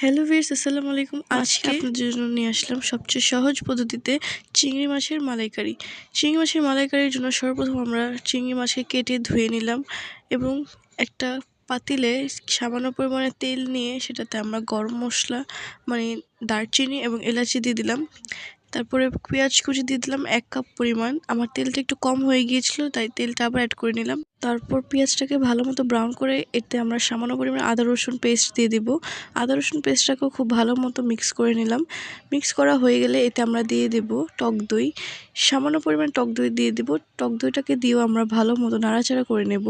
Hello viewers, আসসালামু আলাইকুম। আজকে আপনাদের জন্য নিয়ে আসলাম সবচেয়ে সহজ পদ্ধতিতে চিংড়ি মাছের মালাইকারি। চিংড়ি মাছের মালাইকারির জন্য সর্বপ্রথম আমরা চিংড়ি মাছকে কেটে ধুয়ে নিলাম এবং একটা পাতিলে সামান্য পরিমাণে তেল নিয়ে সেটাতে আমরা গরম মশলা মানে দারচিনি এবং এলাচি দিয়ে দিলাম। তারপরে পেঁয়াজ কুচি দিয়ে দিলাম 1 কাপ পরিমাণ। আমার তেলটা একটু কম হয়ে গিয়েছিল, তাই তেলটা আবার অ্যাড করে নিলাম। তারপর পেঁয়াজটাকে ভালো মতো ব্রাউন করে এতে আমরা সামান্য পরিমাণে আদা রসুন পেস্ট দিয়ে দিব। আদা রসুন পেস্টটাকেও খুব ভালো মতো মিক্স করে নিলাম। মিক্স করা হয়ে গেলে এতে আমরা দিয়ে দেব টক দই। সামান্য পরিমাণ টক দই দিয়ে দিব। টক দইটাকে দিয়েও আমরা ভালো মতো নাড়াচাড়া করে নেব।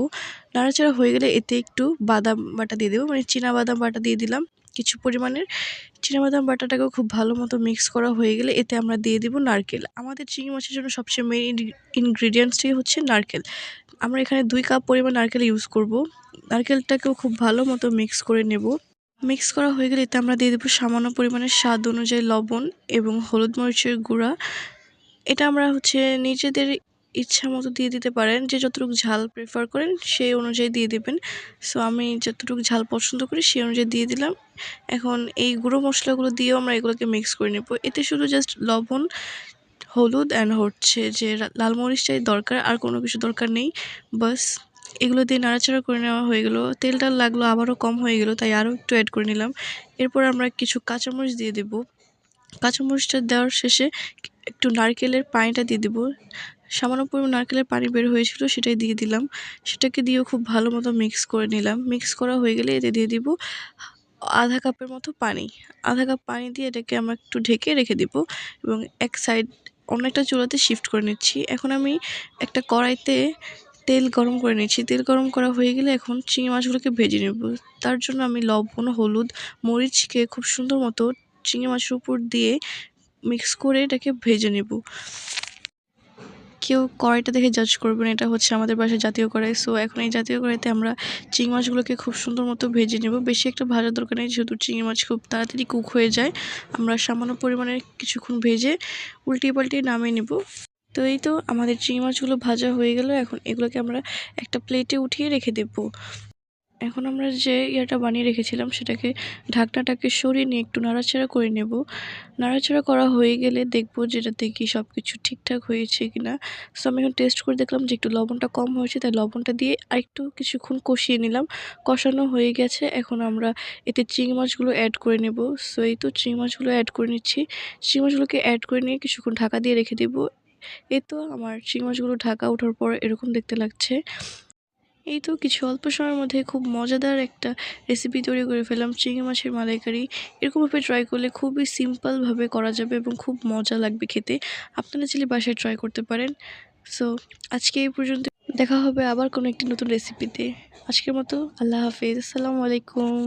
নাড়াচাড়া হয়ে গেলে এতে একটু বাদাম বাটা দিয়ে দেবো, মানে চীনাবাদাম বাটা দিয়ে দিলাম কিছু পরিমাণের। চীনাবাদাম বাটাটাকেও খুব ভালো মতো মিক্স করা হয়ে গেলে এতে আমরা দিয়ে দিব নারকেল। আমাদের চিংড়ি মাছের জন্য সবচেয়ে মেইন ইনগ্রিডিয়েন্টসটাই হচ্ছে নারকেল। আমরা এখানে 2 কাপ পরিমাণ নারকেল ইউজ করব। নারকেলটাকেও খুব ভালো মতো মিক্স করে নেব। মিক্স করা হয়ে গেলে এতে আমরা দিয়ে দেবো সামান্য পরিমাণে স্বাদ অনুযায়ী লবণ এবং হলুদ মরিচের গুঁড়া। এটা আমরা নিজেদের ইচ্ছা মতো দিয়ে দিতে পারেন, যে যতটুকু ঝাল প্রেফার করেন সেই অনুযায়ী দিয়ে দেবেন। সো আমি যতটুকু ঝাল পছন্দ করি সেই অনুযায়ী দিয়ে দিলাম। এখন এই গুঁড়ো মশলাগুলো দিয়েও আমরা এগুলোকে মিক্স করে নেব। এতে শুধু জাস্ট লবণ, হলুদ অ্যান্ড যে লাল মরিচটাই দরকার, আর কোনো কিছু দরকার নেই। বাস এগুলো দিয়ে নাড়াচাড়া করে নেওয়া হয়ে গেলো। তেলটা লাগলো আবারও কম হয়ে গেলো, তাই আরও একটু অ্যাড করে নিলাম। এরপর আমরা কিছু কাঁচামরিচ দিয়ে দেব। কাঁচামরিচটা দেওয়ার শেষে একটু নারকেলের পানিটা দিয়ে দেব। সামান্য পরিমাণ নারকেলের পানি বের হয়েছিল, সেটাই দিয়ে দিলাম। সেটাকে দিয়েও খুব ভালো মতো মিক্স করে নিলাম। মিক্স করা হয়ে গেলে এতে দিয়ে দিব আধা কাপের মতো পানি। আধা কাপ পানি দিয়ে এটাকে আমরা একটু ঢেকে রেখে দিব এবং এক সাইড অন্য একটা চুলাতে শিফট করে নিচ্ছি। এখন আমি একটা কড়াইতে তেল গরম করে নিচ্ছি। তেল গরম করা হয়ে গেলে এখন চিংড়ি মাছগুলোকে ভেজে নেব। তার জন্য আমি লবণ, হলুদ, মরিচকে খুব সুন্দর মতো চিংড়ি মাছের উপর দিয়ে মিক্স করে এটাকে ভেজে নেব। কেউ কড়াইটা দেখে জাজ করবেন, এটা হচ্ছে আমাদের বাসায় জাতীয় কড়াই। সো এখন এই জাতীয় কড়াইতে আমরা চিংড়ি মাছগুলোকে খুব সুন্দর মতো ভেজে নেব। বেশি একটা ভাজার দরকার নেই, যেহেতু চিংড়ি মাছ খুব তাড়াতাড়ি কুক হয়ে যায়। আমরা সামান্য পরিমাণে কিছুক্ষণ ভেজে উল্টিয়ে পাল্টিয়ে নামিয়ে নেব। তো এই তো আমাদের চিংড়ি মাছগুলো ভাজা হয়ে গেল। এখন এগুলোকে আমরা একটা প্লেটে উঠিয়ে রেখে দেব। এখন আমরা যে বানিয়ে রেখেছিলাম সেটাকে ঢাকনাটাকে সরিয়ে নিয়ে একটু নাড়াচাড়া করে নেব। নাড়াচাড়া করা হয়ে গেলে দেখব যেটাতে কি সব কিছু ঠিকঠাক হয়েছে কিনা। সো আমি এখন টেস্ট করে দেখলাম যে একটু লবণটা কম হয়েছে, তাই লবণটা দিয়ে আরেকটু কিছুক্ষণ কষিয়ে নিলাম। কষানো হয়ে গেছে, এখন আমরা এতে চিংড়ি মাছগুলো অ্যাড করে নেব। সো এই তো চিংড়ি মাছগুলো অ্যাড করে নিচ্ছি। চিংড়ি মাছগুলোকে অ্যাড করে নিয়ে কিছুক্ষণ ঢাকা দিয়ে রেখে দেব। এই তো আমার চিংড়ি মাছগুলো ঢাকা ওঠার পর এরকম দেখতে লাগছে। এই তো কিছু অল্প সময়ের মধ্যে খুব মজাদার একটা রেসিপি তৈরি করে ফেললাম, চিংড়ি মাছের মালাইকারি। এরকমভাবে ট্রাই করলে খুবই সিম্পলভাবে করা যাবে এবং খুব মজা লাগবে খেতে। আপনারা চাইলে বাসায় ট্রাই করতে পারেন। সো আজকে এই পর্যন্ত, দেখা হবে আবার কোনো একটি নতুন রেসিপিতে। আজকের মতো আল্লাহ হাফেজ, আসসালামু আলাইকুম।